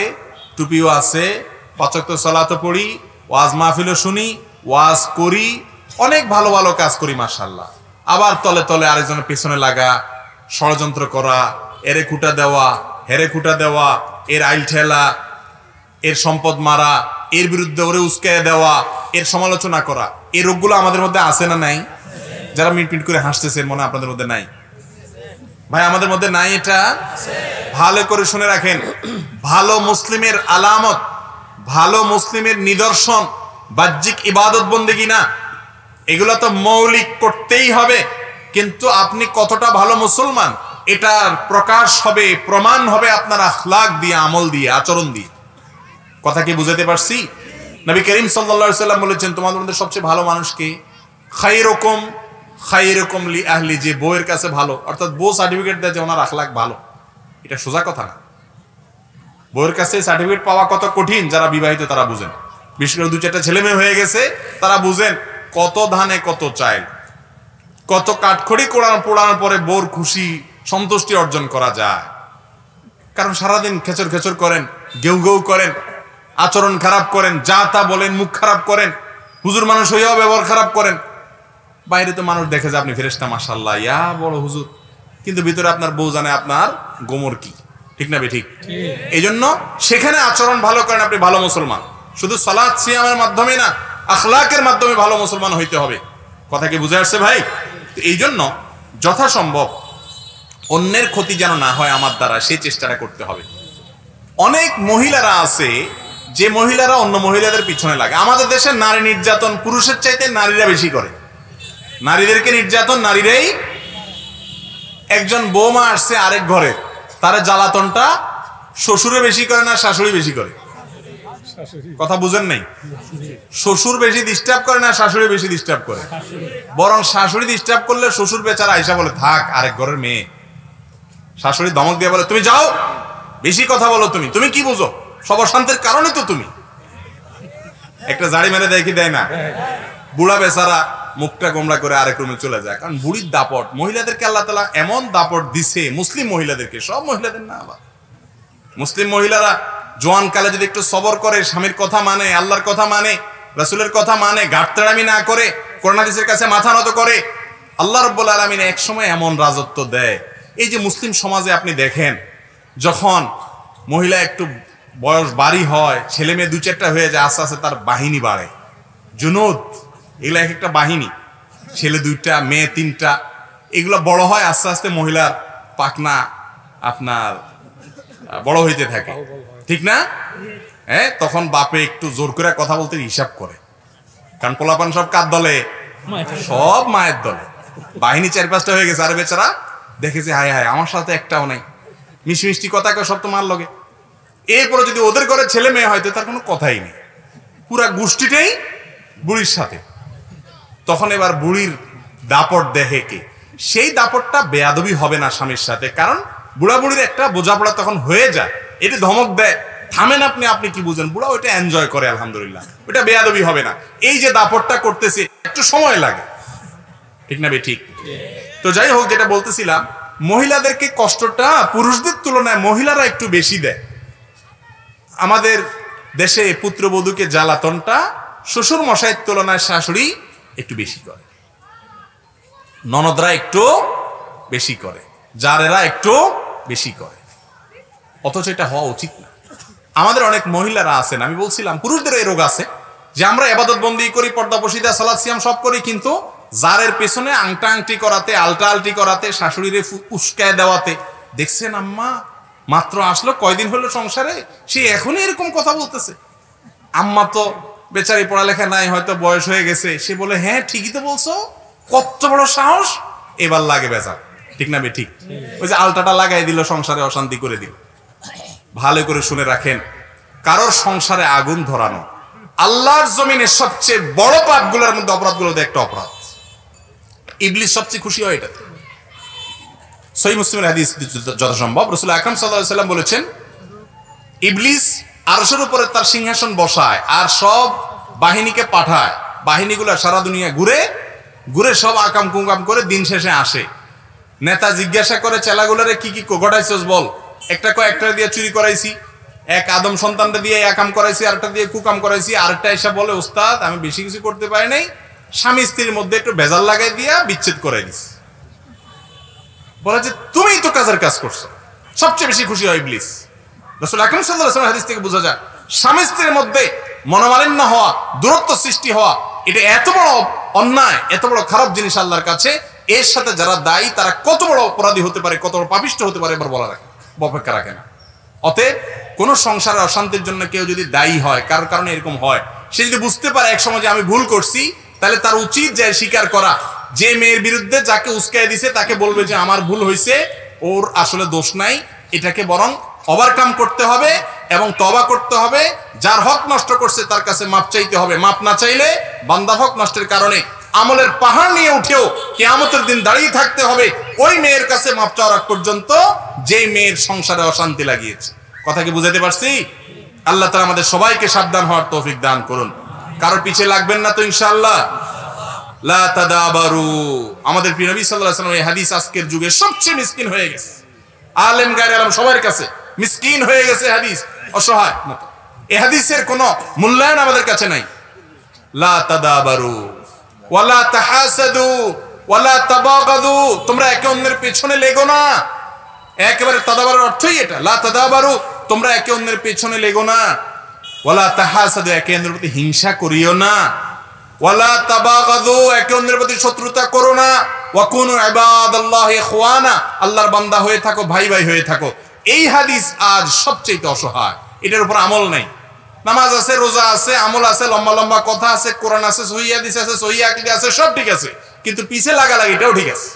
টুপিও আছে, 5 ওয়াক্ত সালাতও পড়ি, ওয়াজ মাহফিলও শুনি, ওয়াজ করি, অনেক ভালো ভালো কাজ করি মাশাআল্লাহ। আবার তলে তলে আরেকজনের পেছনে লাগা, ষড়যন্ত্র করা, এরে খুঁটা দেওয়া, হেরে খুঁটা দেওয়া, এর আইল ঠেলা, এর সম্পদ মারা, এর বিরুদ্ধে ওরে উস্কাইয়া দেওয়া, এর সমালোচনা করা, এই রোগগুলো আমাদের মধ্যে আছে না নাই? যারা মিট মিট করে হাসতেছেন মনে আপনাদের মধ্যে নাই? ভাই আমাদের মধ্যে নাই এটা? ভালো করে শুনে রাখেন, ভালো মুসলিমের আলামত, ভালো মুসলিমের নিদর্শন বাহ্যিক ইবাদত বন্দেগী না, এগুলো তো মৌলিক করতেই হবে, কিন্তু আপনি কতটা ভালো মুসলমান এটার প্রকাশ হবে, প্রমাণ হবে আপনার আখলাক দিয়ে, আমল দিয়ে, আচরণ দিয়ে। কথা কি বুঝাতে পারছি? নবী করিম সাল্লাল্লাহু আলাইহি সাল্লাম বলেছেন, তোমাদের মধ্যে সবচেয়ে ভালো মানুষ কে? খায়রুকুম লি আহলি, যে বউয়ের কাছে ভালো, অর্থাৎ বউ সার্টিফিকেট দেয় যে ওনার আখলাক ভালো। এটা সোজা কথা না। বউয়ের কাছে সার্টিফিকেট পাওয়া কত কঠিন যারা বিবাহিত তারা বুঝেন, বিশেষ করে 2-4টা ছেলে মেয়ে হয়ে গেছে তারা বুঝেন কত ধানে কত চাইল, কত কাঠখড়ি পোড়ানোর পরে বউর খুশি সন্তুষ্টি অর্জন করা যায়। কারণ সারাদিন খেচর খেচর করেন, গেউ গেউ করেন, আচরণ খারাপ করেন, যা তা বলেন, মুখ খারাপ করেন, হুজুর মানুষ হইয়াও ব্যবহার খারাপ করেন। বাইরে তো মানুষ দেখে যে আপনি ফেরেশতা, মাশাআল্লাহ, ইয়া বড় হুজুর, কিন্তু ভিতরে আপনার বউ জানে আপনার গোমর কি। ঠিক না ঠিক? এই জন্য সেখানে আচরণ ভালো করেন, আপনি ভালো মুসলমান। শুধু সালাত সিয়ামের মাধ্যমে না, আখলাকের মাধ্যমে ভালো মুসলমান হইতে হবে। কথা কি বুঝে আসছে ভাই? এই জন্য যথাসম্ভব অন্যের ক্ষতি যেন না হয় আমার দ্বারা, সেই চেষ্টাটা করতে হবে। অনেক মহিলারা আছে যে মহিলারা অন্য মহিলাদের পিছনে লাগে। আমাদের দেশে নারী নির্যাতন পুরুষের চাইতে নারীরা বেশি করে, নারীদেরকে নির্যাতন নারীরাই। একজন বৌমা আসছে আরেক ঘরে, তার জ্বালাতনটা শ্বশুরে বেশি করে না শাশুড়ি বেশি করে? কথা বুঝেন নাই? শ্বশুর বেশি ডিস্টার্ব করে না শাশুড়ি বেশি ডিস্টার্ব করে? বরং শাশুড়ি ডিস্টার্ব করলে শ্বশুর বেচারা আইসা বলে থাক, আরেক ঘরের মেয়ে। শাশুড়ি ধমক দিয়ে বলে তুমি যাও, বেশি কথা বলো, তুমি কি বুঝো, সব অশান্তির কারণে তো তুমি। একটা জাড়ি মেরে দেখি দেয় না, বুড়া বেচারা মুখটা গোমড়া করে আরেক রুমে চলে যায়। কারণ বুড়ির দাপট, মহিলাদেরকে আল্লাহ তাআলা এমন দাপট দিছে, মুসলিম মহিলাদেরকে, সব মহিলাদের না, আবার মুসলিম মহিলারা জোয়ান কালে যদি একটু সবর করে, স্বামীর কথা মানে, আল্লাহর কথা মানে, রাসূলের কথা মানে, গাঁটতেড়ামি না করে, কোরআন হাদিসের কাছে মাথা নত করে, আল্লাহ রাব্বুল আলামিন এক সময় এমন রাজত্ব দেয়। এই যে মুসলিম সমাজে আপনি দেখেন, যখন মহিলা একটু বয়স বাড়ি হয়, ছেলে মেয়ে 2-4টা হয়ে যায়, আস্তে আস্তে তার বাহিনী বাড়ে, জুনুদ, এগুলো এক একটা বাহিনী, ছেলে 2টা মেয়ে 3টা, এগুলো বড় হয়, আস্তে আস্তে মহিলার পাখনা আপনার বড় হইতে থাকে, ঠিক না? হ্যাঁ, তখন বাপে একটু জোর করে কথা বলতে হিসাব করে, কারণ পোলাপান সব কার দলে? সব মায়ের দলে। বাহিনী 4-5টা হয়ে গেছে, আর বেচারা দেখেছে হায় হায় আমার সাথে একটাও নাই, মিষ্টি মিষ্টি কথা কয় সব তো মার লগে। এরপরে যদি ওদের ঘরে ছেলে মেয়ে হয়তো তার কোনো কথাই নেই, পুরা গোষ্ঠীটাই বুড়ির সাথে। তখন এবার বুড়ির দাপট দেখে কে? সেই দাপটটা বেয়াদবি হবে না স্বামীর সাথে, কারণ বুড়া বুড়ির একটা বোঝাপড়া তখন হয়ে যায়। এটা ধমক দেয়, থামেন আপনি কি বুঝেন? বুড়া ওইটা এনজয় করে, আলহামদুলিল্লাহ, ওইটা বেয়াদবি হবে না। এই যে দাপটটা করতেছে একটু সময় লাগে, ঠিক না ঠিক? তো যাই হোক, যেটা বলতেছিলাম, মহিলাদেরকে কষ্টটা পুরুষদের তুলনায় মহিলারা একটু বেশি দেয়। আমাদের দেশে পুত্রবধূকে জ্বালাতনটা শ্বশুর মশাইয়ের তুলনায় শাশুড়ি একটু বেশি করে, ননদরা একটু বেশি করে, জারেরা একটু বেশি করে, অথচ এটা হওয়া উচিত না। আমাদের অনেক মহিলারা আছেন, আমি বলছিলাম পুরুষদের এই রোগ আছে যে আমরা ইবাদত বন্দি করি, পর্দা পশিদা, সালাত সিয়াম সব করি, কিন্তু জারের পেছনে আংটা আংটি করাতে, আলটা আলটি করাতে, শাশুড়িরে উস্কায় দেওয়াতে, দেখছেন আম্মা মাত্র আসলো, কয়দিন হলো সংসারে, সে এখনই এরকম কথা বলতেছে। আম্মা তো বেচারি পড়ালেখা নাই, হয়তো বয়স হয়ে গেছে, সে বলে হ্যাঁ ঠিকই তো বলছো, কত বড় সাহস, এবার লাগে বেচার, ঠিক না ঠিক? ওই যে আলটাটা লাগাই দিল, সংসারে অশান্তি করে দিল। ভালো করে শুনে রাখেন, কারোর সংসারে আগুন ধরানো আল্লাহর জমিনে সবচেয়ে বড় পাপগুলোর মধ্যে অপরাধগুলোতে একটা অপরাধ। ইবলিস সবচেয়ে খুশি হয় এটাতে। সহিহ মুসলিমের হাদিস যথাসম্ভব রাসূল আকরাম সাল্লাল্লাহু আলাইহি ওয়াসাল্লাম বলেছেন, ইবলিস আরশের উপরে তার সিংহাসন বসায় আর সব বাহিনীকে পাঠায় বাহিনীগুলো সারা দুনিয়া ঘুরে ঘুরে সব আকাম কুকাম করে দিন শেষে আসে। নেতা জিজ্ঞাসা করে চেলাগুলারে কি কি ঘটাইছস বল। একটা দিয়ে চুরি করাইছি, এক আদম সন্তানটা দিয়ে একাম করাইছি, আরেকটা দিয়ে কুকাম করাইছি, আরেকটা এসে বলে ওস্তাদ আমি বেশি কিছু করতে পারি নাই, স্বামী স্ত্রীর মধ্যে একটু ভেজাল লাগাই দিয়া বিচ্ছেদ করাই দিছি। বলে যে তুমিই তো কাজের কাজ করছো। সবচেয়ে বেশি খুশি হয় ইবলিস। রাসূল আকরাম সাল্লাল্লাহু আলাইহি ওয়াসাল্লাম হাদিস থেকে বোঝা যায় স্বামী স্ত্রীর মধ্যে মনোমালিন্য হওয়া, দূরত্ব সৃষ্টি হওয়া, এটা এত বড় অন্যায়, এত বড় খারাপ জিনিস আল্লাহর কাছে। এর সাথে যারা দায়ী তারা কত বড় অপরাধী হতে পারে, কত বড় পাপিষ্ঠ হতে পারে এবার বলা রাখে অপেক্ষা রাখে না। অতএব কোন সংসারে অশান্তির জন্য কেউ যদি দায়ী হয়, কারোর কারণে এরকম হয়, সে যদি বুঝতে পারে এক সময় যে আমি ভুল করছি, তাহলে তার উচিত যে স্বীকার করা। যে মেয়ের বিরুদ্ধে যাকে উস্কাই দিছে তাকে বলবে যে আমার ভুল হয়েছে, ওর আসলে দোষ নাই, এটাকে বরং ওভারকাম করতে হবে এবং তওবা করতে হবে। যার হক নষ্ট করছে তার কাছে মাপ চাইতে হবে। মাপ না চাইলে বান্দার হক নষ্টের কারণে আমলের পাহাড় নিয়ে উঠেও কিয়ামতের দিন দাঁড়িয়ে থাকতে হবে ওই মেয়ের কাছে মাপ চাওয়ার আগ পর্যন্ত যে মেয়ের সংসারে অশান্তি লাগিয়েছে। কথা কি বুঝাতে পারছি? আল্লাহ তাআলা আমাদের সবাইকে সাবধান হওয়ার তৌফিক দান করুন। কারোর পিছে লাগবেন না তো ইনশাআল্লাহ। লা তাদাবারু। আমাদের প্রিয় নবী সাল্লাল্লাহু আলাইহি ওয়াসাল্লাম এই হাদিস আজকের যুগে সবচেয়ে মিসকিন হয়ে গেছে। আলেম গায়রে আলেম সবার কাছে মিসকিন হয়ে গেছে হাদিস, অসহায় মতো। এই হাদিসের কোনো মূল্যায়ন আমাদের কাছে নাই। লা তাদাবারু ওয়ালা তাহাসাদু ওয়ালা তাবাগাদু। তোমরা একে অন্যের পেছনে লেগো না। একেবারে তাদাবারের অর্থই এটা। লা তাদাবারু, তোমরা একে অন্যের পেছনে লেগো না। ওয়ালা তাহাসাদু, একে অন্যের প্রতি হিংসা করিও না। ওয়ালা তাবাগাদু, একে অন্যের প্রতি শত্রুতা করো না। ওয়া কুনু ইবাদাল্লাহি ইখওয়ানা, আল্লাহর বান্দা হয়ে থাকো, ভাই ভাই হয়ে থাকো। এই হাদিস আজ সবচেয়ে অসহায়। এটার উপর আমল নাই। নামাজ আছে, রোজা আছে, আমল আছে, লম্বা লম্বা কথা আছে, কোরআন আছে, সহিহ হাদিস আছে, সহিহ আকীদা আছে, সব ঠিক আছে, কিন্তু পিছে লাগালাগি এটাও ঠিক আছে।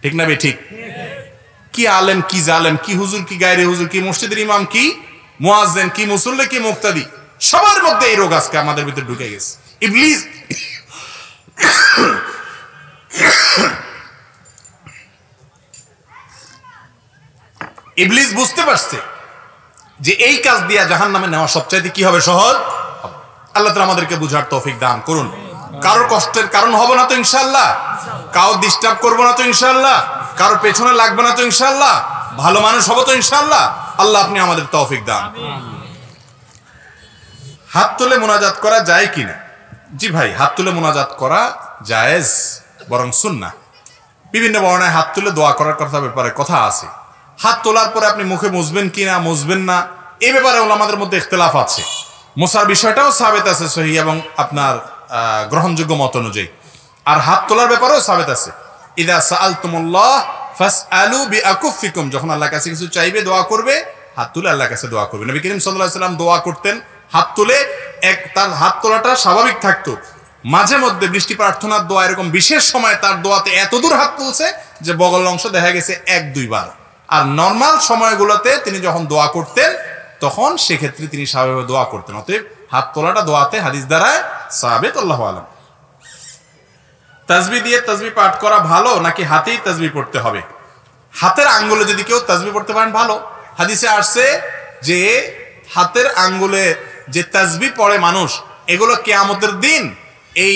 ঠিক না বে ঠিক? কি আলেম, কি জালেম, কি হুজুর, কি গায়রে হুজুর, কি মসজিদের ইমাম, কি মুয়াজ্জিন, কি মুসল্লি, কি মুক্তাদি, সবার মধ্যে এই রোগ আজকে আমাদের ভিতরে ঢুকে গেছে। ইবলিস ইবলিস বুঝতে পারছে যে এই কাজ দিয়া জাহান্নামে নেওয়া সবচাইতে কি হবে? সহজ। আল্লাহ তাআলা আমাদেরকে বুঝার তৌফিক দান করুন। কারোর কষ্টের কারণ হব না তো ইনশাআল্লাহ, কারো ডিস্টার্ব করবো না তো ইনশাআল্লাহ, কারো পেছনে লাগবে না তো ইনশাআল্লাহ, ভালো মানুষ হবো তো ইনশাআল্লাহ। আল্লাহ আপনি আমাদের তৌফিক দান। হাত তুলে মোনাজাত করা যায় কিনা? জি ভাই, হাত তুলে মোনাজাত করা জায়েজ, বরং সুন্নাহ। বিভিন্ন বর্ণায় হাত তুলে দোয়া করার ব্যাপারে কথা আছে। হাত তোলার পরে আপনি মুখে মুছবেন কিনা, মুছবেন না, এই ব্যাপারে ওলামাদের মধ্যে ইখতিলাফ আছে। মোছার বিষয়টাও সাবেত আছে সহিহ এবং আপনার গ্রহণযোগ্য মত অনুযায়ী। আর হাত তোলার ব্যাপারেও সাবেত আছে। ইযা সাআলতুমুল্লাহ ফাসআলু বিআকুফিকুম, যখন আল্লাহর কাছে কিছু চাইবে, দোয়া করবে, হাত তুলে আল্লাহর কাছে দোয়া করবে। নবী করিম সাল্লাল্লাহু আলাইহি ওয়াসাল্লাম দোয়া করতেন হাত তুলে। তার হাত তোলাটা স্বাভাবিক থাকতো। মাঝে মধ্যে বৃষ্টি প্রার্থনার দোয়া, এরকম বিশেষ সময় তার দোয়াতে এত দূর হাত তুলছে যে বগল অংশ দেখা গেছে 1-2 বার। আর নর্মাল সময়গুলোতে তিনি যখন দোয়া করতেন তখন সেক্ষেত্রে তিনি স্বাভাবিকভাবে দোয়া করতেন। অতএব হাত তোলাটা দোয়াতে হাদিস দ্বারা সাবিত। আল্লাহু আলাম। তাসবিহ দিয়ে তাসবিহ পাঠ করা ভালো নাকি হাতেই তাসবিহ পড়তে হবে? হাতের আঙ্গুলে যদি কেউ তাসবিহ পড়তে পারেন ভালো। হাদিসে আসছে যে হাতের আঙ্গুলে যে তাসবিহ পড়ে মানুষ, এগুলো কিয়ামতের দিন এই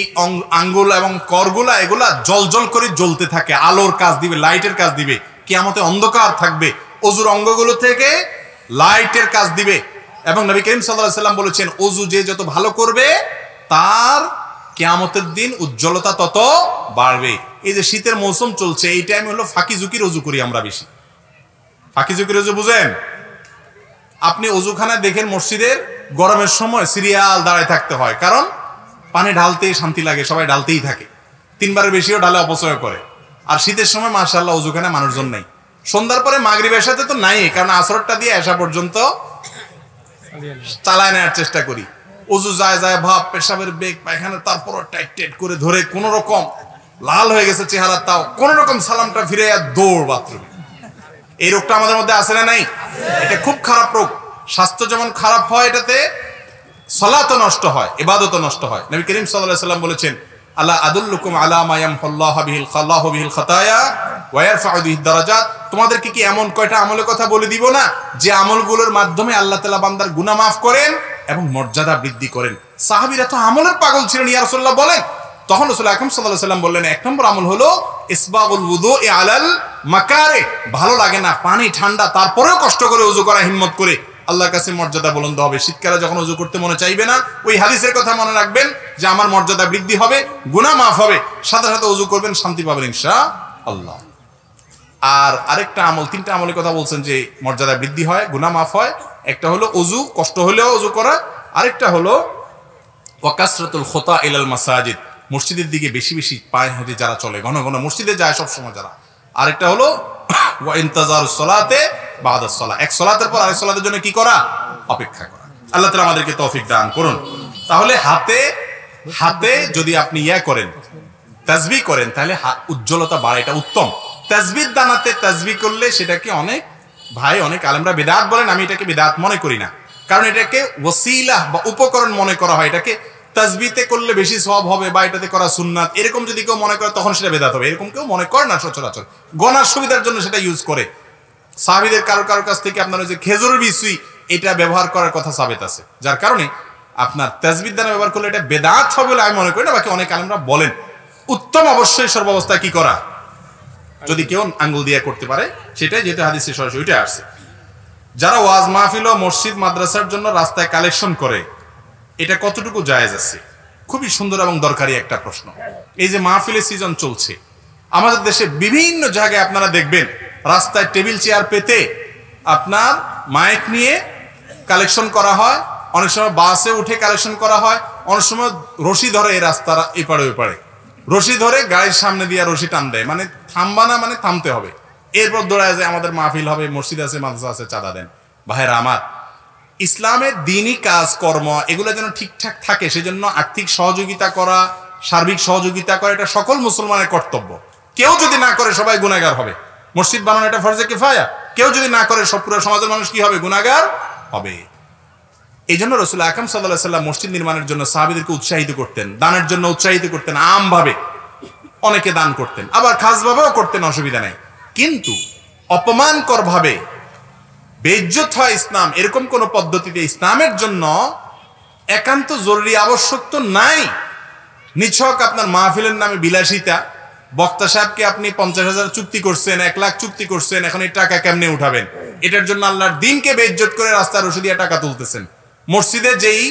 আঙ্গুল এবং করগুলা এগুলা জলজল করে জ্বলতে থাকে, আলোর কাজ দিবে, লাইটের কাজ দিবে। কিয়ামতে অন্ধকার থাকবে, অজুর অঙ্গগুলো থেকে লাইটের কাজ দিবে। এবং নবী করিম সাল্লাল্লাহু আলাইহি ওয়াসাল্লাম বলেছেন, অজু যে যত ভালো করবে তার কিয়ামতের দিন উজ্জ্বলতা তত বাড়বে। এই যে শীতের মৌসুম চলছে, এই টাইমে হলো ফাঁকি ঝুঁকির অজু করি আমরা বেশি। ফাঁকি ঝুঁকির অজু বুঝেন? আপনি অজুখানা দেখেন মসজিদের, গরমের সময় সিরিয়াল দাঁড়ায় থাকতে হয়, কারণ পানি ঢালতেই শান্তি লাগে, সবাই ঢালতেই থাকে, 3 বারের বেশিও ঢালে অপচয় করে। আর শীতের সময় মাশাআল্লাহ অজুখানে মানুষজন নাই। সন্ধ্যার পরে মাগরিবের সাথে তো নাই, কারণ আসরটা দিয়ে আসা পর্যন্ত চালায় নেওয়ার চেষ্টা করি। অজু যায় যায় ভাব, পেশাবের বেগ, পায়খানা, তারপর টাইট টাইট করে ধরে কোন রকম লাল হয়ে গেছে চেহারা, তাও কোন রকম সালামটা ফিরে দৌড় বাথরুমে। এই রোগটা আমাদের মধ্যে আছে না নাই? এটা খুব খারাপ রোগ। স্বাস্থ্য যেমন খারাপ হয়, এটাতে সালাতও নষ্ট হয়, ইবাদতও নষ্ট হয়। নবী করিম সাল্লাল্লাহু আলাইহি ওয়াসাল্লাম বলেছেন, আলা আদুল্লুকুম আলা মা ইয়ামহুল্লাহু বিহিল খাতায়া ওয়া ইয়ারফাউ বিহিদ দারাজাত। তোমাদেরকে কি এমন কয়টা আমলের কথা বলে দিব না যে আমলগুলোর মাধ্যমে আল্লাহ তাআলা বান্দার গুনাহ মাফ করেন এবং মর্যাদা বৃদ্ধি করেন? সাহাবীরা তো আমলের পাগল ছিলেন, ইয়া রাসূলুল্লাহ বলেন। তখন রাসূল আকরাম সাল্লাল্লাহু আলাইহি ওয়াসাল্লাম বললেন, এক নম্বর আমল হলো ইসবাগুল ওযুই আলাল মাকারে, ভালো লাগে না পানি ঠান্ডা তারপরেও কষ্ট করে ওযু করা, হিম্মত করে, আল্লাহর কাছে মর্যাদা বুলন্দ হবে। শীতকালে যখন ওযু করতে মনে চাইবে না, ওই হাদিসের কথা মনে রাখবেন যে আমার মর্যাদা বৃদ্ধি হবে, গুনাহ মাফ হবে, সাথে সাথে ওযু করবেন, শান্তি পাবেন ইনশাআল্লাহ। আর আরেকটা আমল, তিনটা আমলের কথা বলছেন যে মর্যাদা বৃদ্ধি হয়, গুনাহ মাফ হয়। একটা হলো ওযু, কষ্ট হলেও ওযু করা। আরেকটা হলো ওয়াকাসরাতুল খুতা ইলাল মাসাজিদ, মসজিদের দিকে বেশি বেশি পায়ে হেঁটে যারা চলে, ঘন ঘন মসজিদে যায় সব সময় যারা। আরেকটা হলো ওয়া ইনতিজারুস সালাতে বাদাস সালাহ, এক সালাতের পর আরেক সালাতের জন্য কি করা? অপেক্ষা করা। আল্লাহ তাআলা আমাদেরকে তৌফিক দান করুন। তাহলে হাতে যদি আপনি করেন, তাসবিহ করেন, তাহলে উজ্জ্বলতা বাড়ে, এটা উত্তম। তাসবিহ দানাতে তাসবিহ করলে সেটাকে অনেক আলেমরা বিদআত বলেন, আমি এটাকে বিদআত মনে করি না, কারণ এটাকে ওসিলা বা উপকরণ মনে করা হয়। এটাকে তাসবিহতে করলে বেশি সওয়াব হবে বা এটাতে করা সুন্নাত, এরকম যদি কেউ মনে করে তখন সেটা বিদআত হবে। এরকম কেউ মনে করে না সচরাচর, গণার সুবিধার জন্য সেটা ইউজ করে। সাহাবীদের কারো কাছ থেকে আপনার ওই যে খেজুরের বিচি, এটা ব্যবহার করার কথা সাবিত আছে, যার কারণে আপনার তাসবিহ দানা ব্যবহার করলে এটা বিদআত হবে বলে আমি মনে করি না। বাকি অনেক আলেমরা বলেন উত্তম অবশ্যই সর্বাবস্থায় কি করা, যদি কেউ আঙ্গুল দিয়ে করতে পারে সেটাই, যেহেতু হাদিসে সরাসরি ওইটা আসছে। যারা ওয়াজ মাহফিল ও মসজিদ মাদ্রাসার জন্য রাস্তায় কালেকশন করে, এটা কতটুকু জায়েজ আছে? খুবই সুন্দর এবং দরকারি একটা প্রশ্ন। এই যে মাহফিলের সিজন চলছে আমাদের দেশে, বিভিন্ন জায়গায় আপনারা দেখবেন রাস্তায় টেবিল চেয়ার পেতে আপনার মাইক নিয়ে কালেকশন করা হয়, অনেক সময় বাসে উঠে কালেকশন করা হয়, অনেক সময় রশি ধরে এই রাস্তার এপারে ওপারে রশি ধরে গাড়ির সামনে দিয়ে রশি টান দেয়, মানে থামবা না, মানে থামতে হবে। এরপর দৌড়ায় যায় আমাদের মাহফিল হবে, মসজিদ আছে, মাদ্রাসা আছে, চাঁদা দেন। ভাইরা আমার, ইসলামের দ্বীনি কাজ কর্ম এগুলো যেন ঠিকঠাক থাকে, সেজন্য আর্থিক সহযোগিতা করা, সার্বিক সহযোগিতা করা, এটা সকল মুসলমানের কর্তব্য। কেউ যদি না করে সবাই গুনাহগার হবে। মসজিদ বানানো এটা ফরজে কিফায়া, কেউ যদি না করে সব পুরো সমাজের মানুষ কি হবে? গুনাহগার হবে। এই জন্য রাসূল আকরাম সাল্লাল্লাহু আলাইহি ওয়াসাল্লাম মসজিদ নির্মাণের জন্য সাহাবীদেরকে উৎসাহিত করতেন, দানের জন্য উৎসাহিত করতেন, আমভাবে অনেকে দান করতেন, আবার খাসভাবেও করতেন, অসুবিধা নাই। কিন্তু অপমানকর ভাবে বেইজ্জত হয় ইসলাম, এরকম কোন পদ্ধতিতে ইসলামের জন্য একান্ত জরুরি আবশ্যক তো নাই। নিছক আপনার মাহফিলের নামে বিলাসিতা, বক্তা সাহেবকে আপনি 50,000 চুক্তি করছেন, 1 লাখ চুক্তি করছেন, এখন এই টাকা কেমনে উঠাবেন? এটার জন্য আল্লাহর দ্বীনকে বেইজ্জত করে রাস্তার রশি দিয়ে টাকা তুলতেছেন। মসজিদে যেই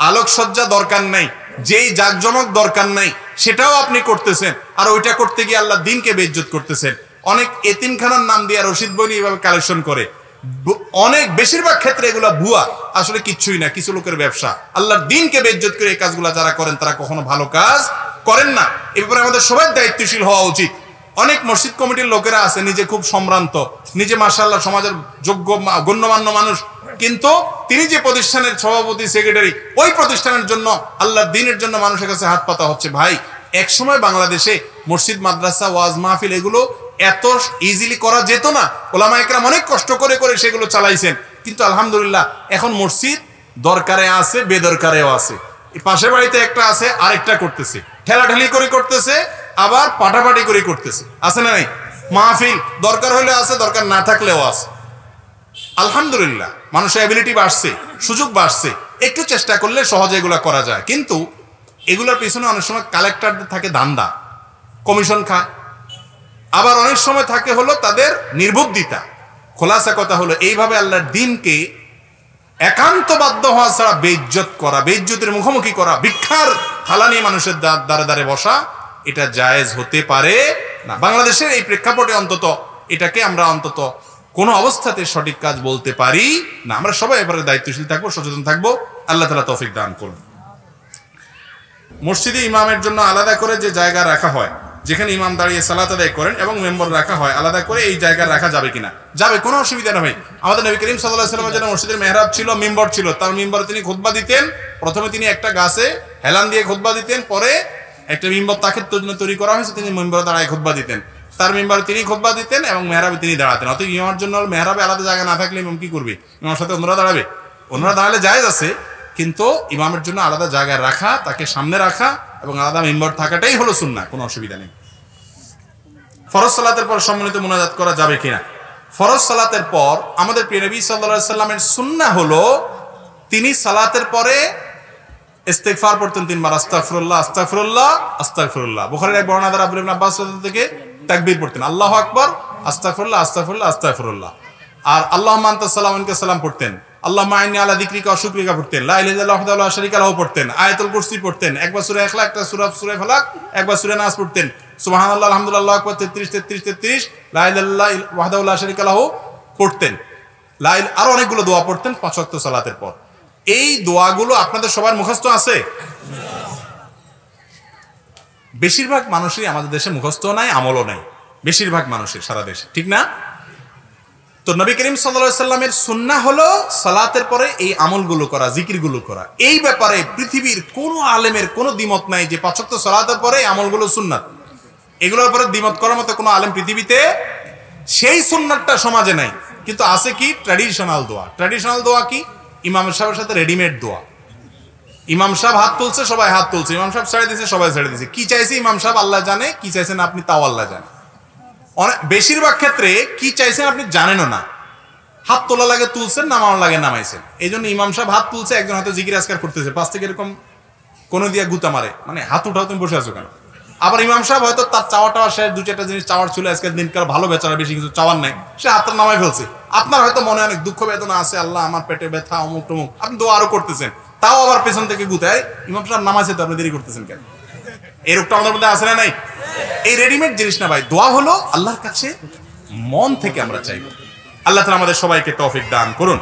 আলোকসজ্জা দরকার নাই, যেই জাকজমক দরকার নাই, সেটাও আপনি করতেছেন, আর ওইটা করতে গিয়ে আল্লাহর দ্বীনকে বেইজ্জত করতেছেন। অনেক এতিমখানার নাম দিয়ে রশিদ বই নিয়ে এভাবে কালেকশন করে, অনেক বেশিরভাগ ক্ষেত্রে এগুলা ভুয়া, আসলে কিচ্ছুই না, কিছু লোকের ব্যবসা। আল্লাহর দ্বীনকে বেইজ্জত করে এই কাজগুলা যারা করেন তারা কখনো ভালো কাজ করেন না। এ ব্যাপারে আমাদের সবাই দায়িত্বশীল হওয়া উচিত। অনেক মসজিদ কমিটির লোকেরা আছে নিজে খুব সম্ভ্রান্ত, নিজে মাশাআল্লাহ সমাজের যোগ্য গণ্যমান্য মানুষ, কিন্তু তিনি যে প্রতিষ্ঠানের সভাপতি সেক্রেটারি, ওই প্রতিষ্ঠানের জন্য আল্লাহর দ্বীনের জন্য মানুষের কাছে হাত পাতা হচ্ছে। ভাই, এক সময় বাংলাদেশে মসজিদ মাদ্রাসা ওয়াজ মাহফিল এগুলো এত ইজিলি করা যেত না, ওলামা একরাম অনেক কষ্ট করে করে সেগুলো চালাইছেন। কিন্তু আলহামদুলিল্লাহ এখন মসজিদ দরকারে আছে, বেদরকারেও আছে। পাশের বাড়িতে একটা আছে, আরেকটা করতেছে, ঠেলাঠেলি করে করতেছে, আবার পাটাপাটি করে করতেছে, আছে না নাই? মাহফিল দরকার হলে আছে, দরকার না থাকলেও আছে। আলহামদুলিল্লাহ মানুষের অ্যাবিলিটি বাড়ছে, সুযোগ বাড়ছে, একটু চেষ্টা করলে সহজে এগুলা করা যায়। কিন্তু এগুলোর পিছনে অনেক সময় কালেক্টরদের থাকে ধান্দা, কমিশন খায়, আবার অনেক সময় থাকে হলো তাদের নির্বুদ্ধিতা। খোলাসা কথা হলো এইভাবে আল্লাহর দ্বীনকে একান্ত বাধ্য হওয়া ছাড়া বেইজ্জত করা, বেইজ্জতের মুখোমুখি করা, ভিক্ষার থালা নিয়ে মানুষের দ্বারে দ্বারে বসা, এটা জায়েজ হতে পারে না। বাংলাদেশের এই প্রেক্ষাপটে অন্তত এটাকে আমরা অন্তত কোনো অবস্থাতে সঠিক কাজ বলতে পারি না। আমরা সবাই এবারে দায়িত্বশীল থাকবো, সচেতন থাকবো। আল্লাহ তাআলা তৌফিক দান করুন। মসজিদে ইমামের জন্য আলাদা করে যে জায়গা রাখা হয়, যেখানে ইমাম দাঁড়িয়ে সালাত আদায় করেন এবং মেম্বার রাখা হয়, আলাদা করে এই জায়গা রাখা যাবে কিনা? যাবে, কোনো অসুবিধা নেই। আমাদের নবী করিম সাল্লাল্লাহু আলাইহি ওয়াসাল্লামের জন্য মসজিদের মেহরাব ছিল, মিম্বর ছিল, তার মিম্বরে তিনি খুতবা দিতেন। প্রথমে তিনি একটা গাছে হেলান দিয়ে খুতবা দিতেন, পরে একটা মিম্বর তাকে তৈরি করা হয়েছে, তিনি মিম্বরে দাঁড়ায় খুতবা দিতেন। তার মিম্বরে তিনি খুতবা দিতেন এবং মেহরাবে তিনি দাঁড়াতেন। অতএব ইমামের জন্য মেহরাবে আলাদা জায়গা না থাকলে ইমাম কি করবে? ইমামের সাথে অন্যরা দাঁড়াবে? অন্যরা দাঁড়ালে জায়েজ আছে, কিন্তু ইমামের জন্য আলাদা জায়গায় রাখা, তাকে সামনে রাখা এবং আলাদা মিম্বর থাকাটাই হলো সুন্নাহ, কোনো অসুবিধা নেই। ফরজ সালাতের পর সম্মিলিত মুনাজাত করা যাবে কিনা? ফরজ সালাতের পর আমাদের প্রিয় নবী সাল্লাল্লাহু আলাইহি সাল্লামের সুন্নাহ হলো তিনি সালাতের পরে ইস্তেগফার পড়তেন 3 বার, আস্তাগফিরুল্লাহ আস্তাগফিরুল্লাহ আস্তাগফিরুল্লাহ। বুখারীর এক বর্ণনাদার আব্দুল্লাহ ইবনে আব্বাস থেকে তাকবীর পড়তেন, আল্লাহু আকবার আস্তাগফিরুল্লাহ আস্তাগফিরুল্লাহ আস্তাগফিরুল্লাহ। আর আল্লাহুম্মা আনতাস সালাম ওয়া মিনকাস সালাম পড়তেন, আল্লাহুম্মা ইন্নী আলা যিকরিকা ওয়া শুকরিকা পড়তেন, লা ইলাহা ইল্লাল্লাহু ওয়াহদাহু লা শারীকা লাহু পড়তেন, আয়াতুল কুরসি পড়তেন, একবার সূরা ইখলাস, একটা সূরা ফালাক, একবার সূরা নাস পড়তেন, সুবহানাল্লাহ আলহামদুলিল্লাহ আল্লাহু আকবার 33 33 33, লা ইলাহা ইল্লাল্লাহু ওয়াহদাহু লা শারীকা লাহু পড়তেন। আরো অনেকগুলো দোয়া পড়তেন 5 ওয়াক্ত সালাতের পর। এই দোয়াগুলো আপনাদের সবার মুখস্থ আছে? বেশিরভাগ মানুষই আমাদের দেশে মুখস্থ নাই, আমলও নাই, বেশিরভাগ মানুষের সারা দেশে, ঠিক না? তো নবী করিম সাল্লাল্লাহু আলাইহি সাল্লামের সুন্নাহ হলো সালাতের পরে এই আমলগুলো করা, জিকিরগুলো করা। এই ব্যাপারে পৃথিবীর কোনো আলেমের কোনো দ্বিমত নাই যে 5 ওয়াক্ত সালাতের পরে এই আমলগুলো সুন্নাত। এগুলোর উপরে দ্বিমত করার মতো কোনো আলেম পৃথিবীতে, সেই সুন্নাতটা সমাজে নাই। কিন্তু আছে কি? ট্র্যাডিশনাল দোয়া। ট্র্যাডিশনাল দোয়া কি? ইমাম সাহেবের সাথে রেডিমেড দোয়া। ইমাম সাহেব হাত তুলছে, সবাই হাত তুলছে, ইমাম সাহেব ছেড়ে দিয়েছে, সবাই ছেড়ে দিয়েছে। কি চাইছে ইমাম সাহেব আল্লাহ জানে, কি চাইছেন আপনি তাও আল্লাহ জানে। বেশিরভাগ ক্ষেত্রে কি চাইছেন আপনি জানেনও না। হাত তোলা লাগে তুলছেন, নামানো লাগে নামাইছেন। এই জন্য ইমাম সাহেব হাত তুলছে, একজন হয়তো জিকির আজকার করতেছে, পাশ থেকে এরকম কোনো দিয়া গুতা মারে, মানে হাত উঠাও তুমি বসে আছো কেন? আবার ইমাম সাহেব হয়তো তার চাওয়াটা শেষ, 2-4টা জিনিস চাওয়ার ছিল, আজকের দিনকার ভালো বেচারা, বেশি কিছু চাওয়ার নাই, সে হাতটা নামাই ফেলছে। আপনার হয়তো মনে অনেক দুঃখ বেদনা আছে, আল্লাহ আমার পেটে ব্যথা, অমুক টমুক, আপনি দোয়া আরো করতেছেন, তাও আবার পেছন থেকে গুতায় ইমাম সাহেব নামাইছে, তো আপনি দেরি করতেছেন কেন? এই রোগটা আমাদের মধ্যে আছে না নাই? এই রেডিমেড জিনিস না ভাই। দোয়া হলো আল্লাহর কাছে মন থেকে আমরা চাইব। আল্লাহ তাআলা আমাদের সবাইকে তৌফিক দান করুন।